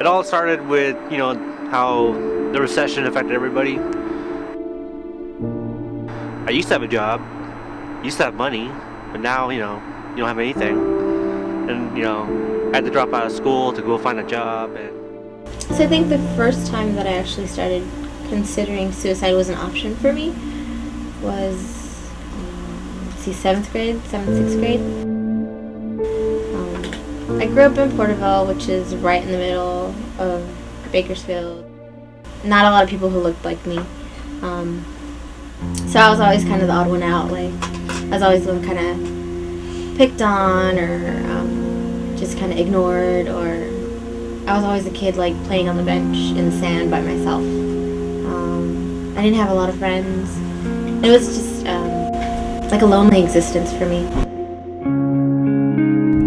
It all started with, how the recession affected everybody. I used to have a job, used to have money, but now, you don't have anything. And, I had to drop out of school to go find a job. So I think the first time that I actually started considering suicide was an option for me was, 7th grade, 6th grade. I grew up in Porterville, which is right in the middle of Bakersfield. Not a lot of people who looked like me. So I was always kind of the odd one out. Like, I was always the one kind of picked on or just kind of ignored, or I was always a kid like playing on the bench in the sand by myself. I didn't have a lot of friends. It was just like a lonely existence for me.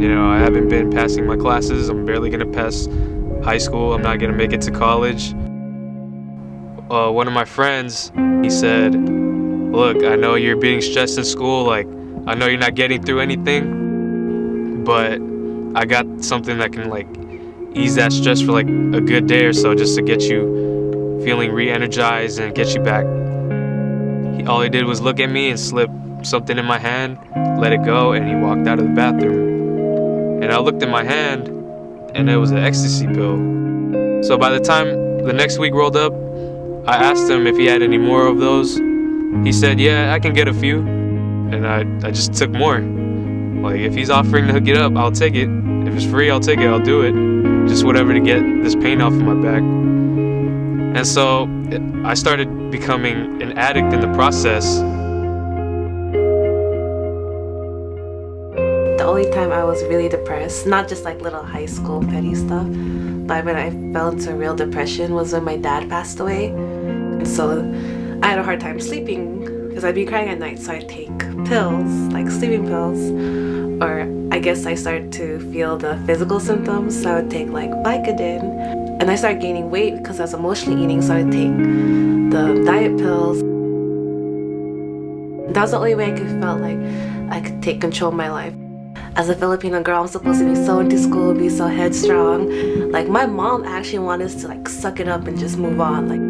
I haven't been passing my classes. I'm barely gonna pass high school. I'm not gonna make it to college. One of my friends, he said, look, I know you're being stressed in school, like, I know you're not getting through anything, but I got something that can, like, ease that stress for, like, a good day or so, just to get you feeling re-energized and get you back. All he did was look at me and slip something in my hand, let it go, and he walked out of the bathroom. And I looked at my hand, and it was an ecstasy pill. So by the time the next week rolled up, I asked him if he had any more of those. He said, yeah, I can get a few. And I just took more. Like, if he's offering to hook it up, I'll take it. If it's free, I'll take it, I'll do it. Just whatever to get this pain off of my back. And so I started becoming an addict in the process. The only time I was really depressed, not just like little high school petty stuff, but when I fell into real depression was when my dad passed away. And so I had a hard time sleeping because I'd be crying at night, so I'd take pills, like sleeping pills. Or I guess I started to feel the physical symptoms, so I would take like Vicodin. And I started gaining weight because I was emotionally eating, so I would take the diet pills. That was the only way I could feel like I could take control of my life. As a Filipino girl, I'm supposed to be so into school, be so headstrong. Like, my mom actually wanted us to like suck it up and just move on. Like,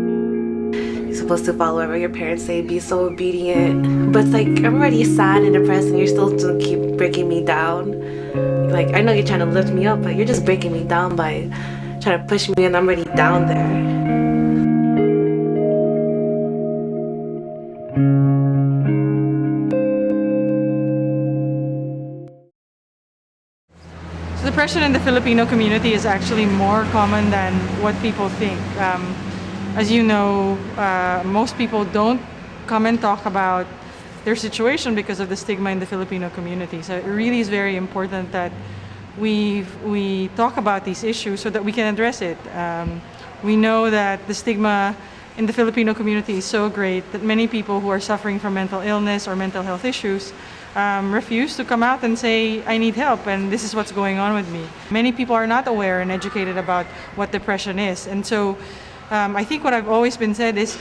you're supposed to follow whatever your parents say, be so obedient. But it's like, I'm already sad and depressed and you're still to keep breaking me down. Like, I know you're trying to lift me up, but you're just breaking me down by trying to push me, and I'm already down there. Depression in the Filipino community is actually more common than what people think. As you know, most people don't come and talk about their situation because of the stigma in the Filipino community. So it really is very important that we talk about these issues so that we can address it. We know that the stigma in the Filipino community is so great that many people who are suffering from mental illness or mental health issues refuse to come out and say, I need help and this is what's going on with me. Many people are not aware and educated about what depression is. And so I think what I've always been said is,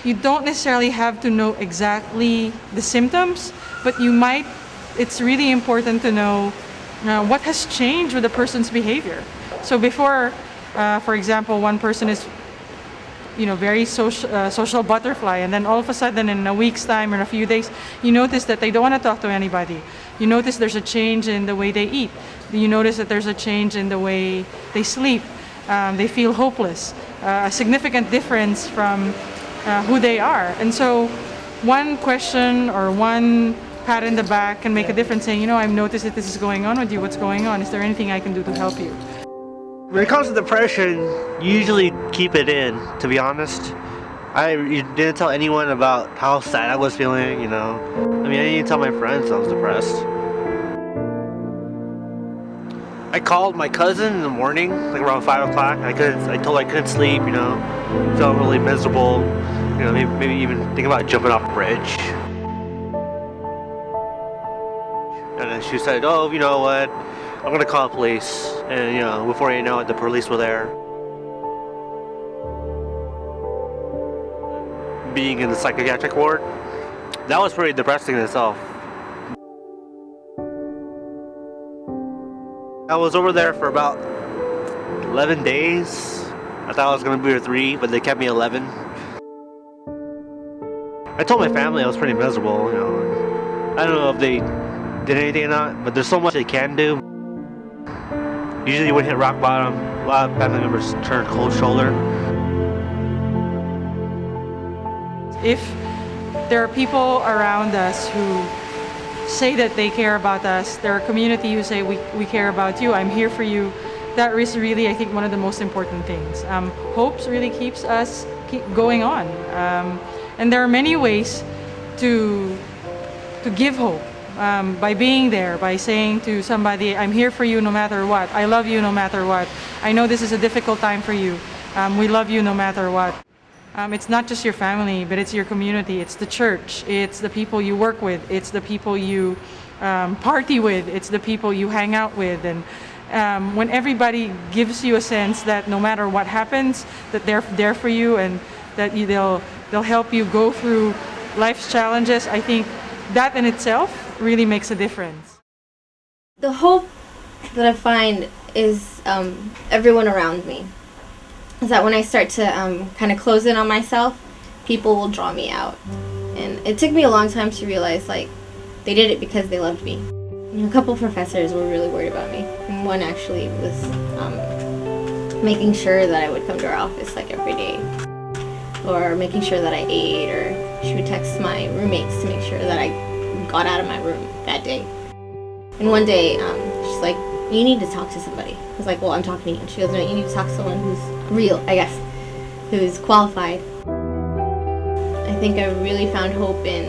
you don't necessarily have to know exactly the symptoms, but it's really important to know what has changed with a person's behavior. So before, for example, one person is very social butterfly, and then all of a sudden in a week's time or in a few days, you notice that they don't want to talk to anybody. You notice there's a change in the way they eat. You notice that there's a change in the way they sleep. They feel hopeless. A significant difference from who they are. And so one question or one pat in the back can make a difference, saying, I've noticed that this is going on with you. What's going on? Is there anything I can do to help you? When it comes to depression, you usually keep it in, to be honest. I didn't tell anyone about how sad I was feeling, I didn't even tell my friends I was depressed. I called my cousin in the morning, like around 5 o'clock. I told her I couldn't sleep, felt really miserable, maybe even think about jumping off a bridge. And then she said, oh, you know what? I'm gonna call the police, and before you know it, the police were there. Being in the psychiatric ward, that was pretty depressing in itself. I was over there for about 11 days. I thought I was gonna be here 3, but they kept me 11. I told my family I was pretty miserable, you know. I don't know if they did anything or not, but there's so much they can do. Usually when you hit rock bottom, a lot of family members turn cold shoulder. If there are people around us who say that they care about us, there are community who say we care about you, I'm here for you, that is really, I think, one of the most important things. Hope really keeps us keep going on. And there are many ways to give hope. By being there, by saying to somebody, I'm here for you no matter what, I love you no matter what, I know this is a difficult time for you, we love you no matter what. It's not just your family, but it's your community, it's the church, it's the people you work with, it's the people you party with, it's the people you hang out with. And when everybody gives you a sense that no matter what happens, that they're there for you and that they'll help you go through life's challenges, I think that in itself really makes a difference. The hope that I find is everyone around me. Is that when I start to kind of close in on myself, people will draw me out. And it took me a long time to realize, like, they did it because they loved me. You know, a couple professors were really worried about me. And one actually was making sure that I would come to our office like every day. Or making sure that I ate, or she would text my roommates to make sure that I got out of my room that day. And one day, she's like, you need to talk to somebody. I was like, well, I'm talking to you. And she goes, no, you need to talk to someone who's real, I guess, who's qualified. I think I really found hope in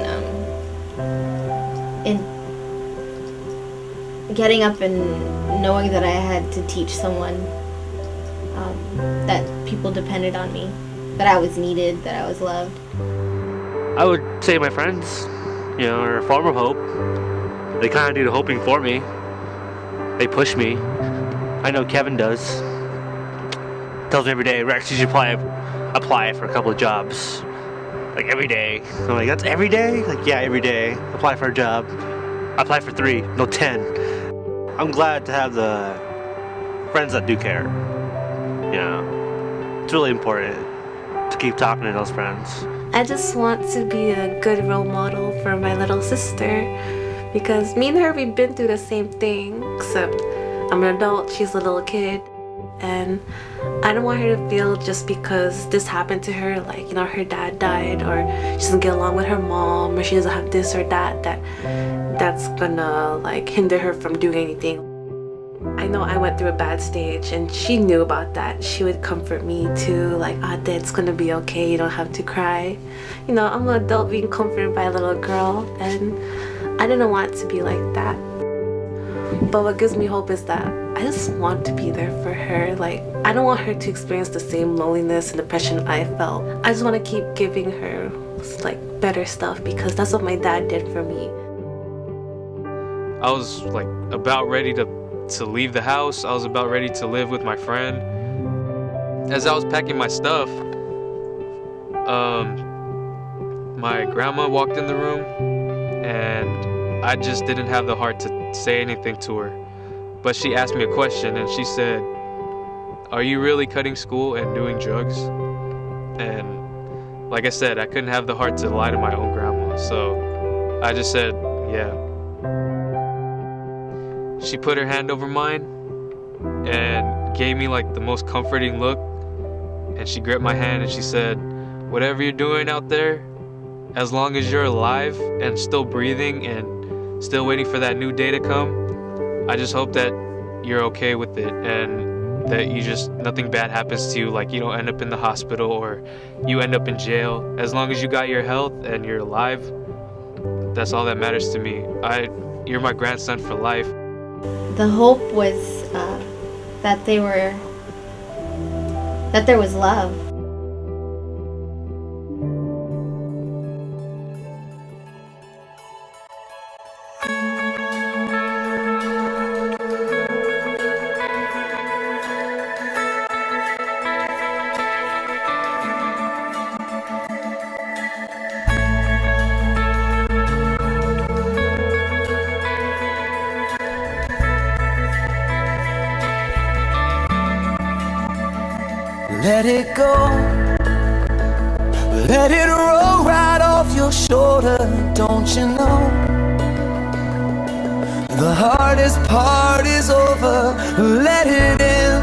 getting up and knowing that I had to teach someone, that people depended on me, that I was needed, that I was loved. I would say my friends, you know, are a form of hope. They kind of do the hoping for me. They push me. I know Kevin does. Tells me every day, Rex, you should apply for a couple of jobs. Like every day. I'm like, that's every day? Like, yeah, every day. Apply for a job. I apply for 3, no 10. I'm glad to have the friends that do care. You know, it's really important to keep talking to those friends. I just want to be a good role model for my little sister, because me and her, we've been through the same thing, except I'm an adult, she's a little kid. And I don't want her to feel just because this happened to her, like, you know, her dad died, or she doesn't get along with her mom, or she doesn't have this or that, that's gonna like hinder her from doing anything. I know I went through a bad stage and she knew about that. She would comfort me too, like, it's gonna be okay, you don't have to cry. You know, I'm an adult being comforted by a little girl, and I didn't want it to be like that. But what gives me hope is that I just want to be there for her. Like, I don't want her to experience the same loneliness and depression I felt. I just want to keep giving her like better stuff, because that's what my dad did for me. I was like about ready to leave the house. I was about ready to live with my friend. As I was packing my stuff, my grandma walked in the room, and I just didn't have the heart to say anything to her. But she asked me a question, and she said, "Are you really cutting school and doing drugs?" And like I said, I couldn't have the heart to lie to my own grandma, so I just said, "Yeah." She put her hand over mine and gave me like the most comforting look, and she gripped my hand and she said, "Whatever you're doing out there, as long as you're alive and still breathing and still waiting for that new day to come, I just hope that you're okay with it, and that nothing bad happens to you, like you don't end up in the hospital or you end up in jail. As long as you got your health and you're alive, that's all that matters to me. You're my grandson for life." The hope was that there was love. let it go. Let it roll right off your shoulder, don't you know? The hardest part is over, let it in.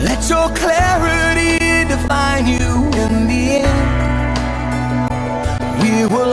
Let your clarity define you in the end. We will